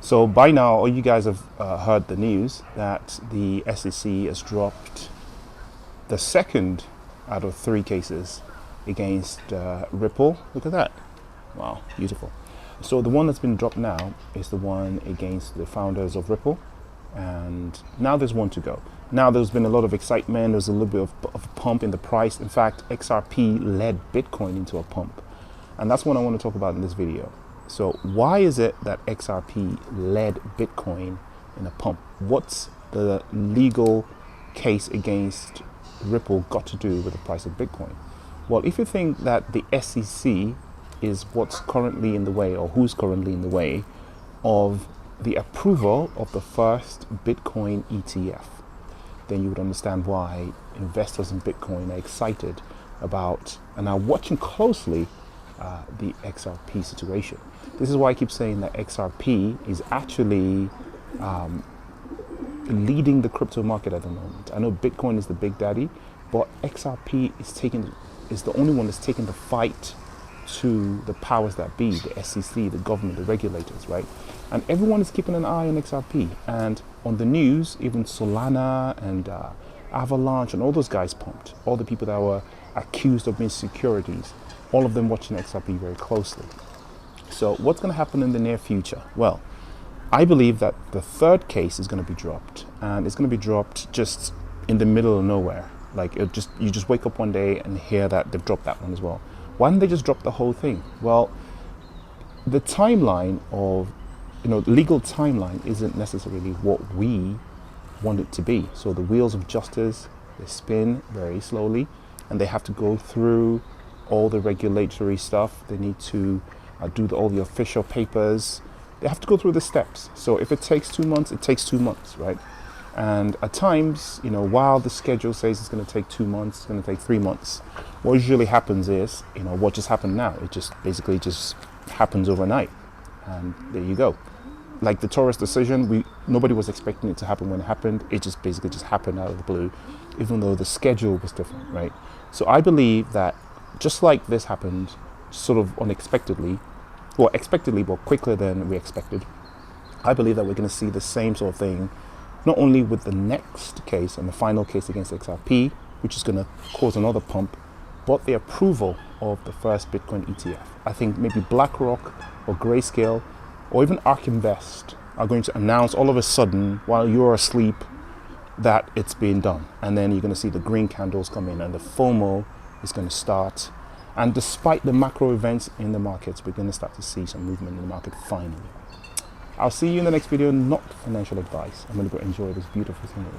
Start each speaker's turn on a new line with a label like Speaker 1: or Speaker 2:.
Speaker 1: So by now, all you guys have heard the news that the SEC has dropped the second out of 3 cases against Ripple. Look at that. Wow, beautiful. So the one that's been dropped now is the one against the founders of Ripple. And now there's one to go. Now there's been a lot of excitement. There's a little bit of a pump in the price. In fact, XRP led Bitcoin into a pump. And that's what I want to talk about in this video. So why is it that XRP led Bitcoin in a pump? What's the legal case against Ripple got to do with the price of Bitcoin? Well, if you think that the SEC is what's currently in the way, or who's currently in the way of the approval of the first Bitcoin ETF, then you would understand why investors in Bitcoin are excited about and are watching closely the XRP situation. This is why I keep saying that XRP is actually leading the crypto market at the moment. I know Bitcoin is the big daddy, but XRP is the only one that's taking the fight to the powers that be, the SEC, the government, the regulators, right? And everyone is keeping an eye on XRP. And on the news, even Solana and Avalanche and all those guys pumped. All the people that were accused of being securities, all of them watching XRP very closely. So what's going to happen in the near future? Well, I believe that the third case is going to be dropped, and it's going to be dropped just in the middle of nowhere. Like you just wake up one day and hear that they've dropped that one as well. Why didn't they just drop the whole thing? Well, the timeline of, legal timeline isn't necessarily what we want it to be. So the wheels of justice, they spin very slowly, and they have to go through all the regulatory stuff. They need to do all the official papers. They have to go through the steps. So if it takes 2 months, it takes 2 months, right? And at times, while the schedule says it's going to take 2 months, it's going to take 3 months, what usually happens is, what just happened now, it just basically just happens overnight. And there you go. Like the Torres decision, nobody was expecting it to happen when it happened. It just basically just happened out of the blue, even though the schedule was different, right? So I believe that just like this happened sort of unexpectedly, or expectedly, but quicker than we expected, I believe that we're going to see the same sort of thing, not only with the next case and the final case against XRP, which is going to cause another pump, but the approval of the first Bitcoin ETF. I think maybe BlackRock or Grayscale or even ARK Invest are going to announce all of a sudden while you're asleep that it's being done. And then you're going to see the green candles come in and the FOMO is going to start. And despite the macro events in the markets, we're going to start to see some movement in the market finally. I'll see you in the next video, not financial advice. I'm going to go enjoy this beautiful scenery.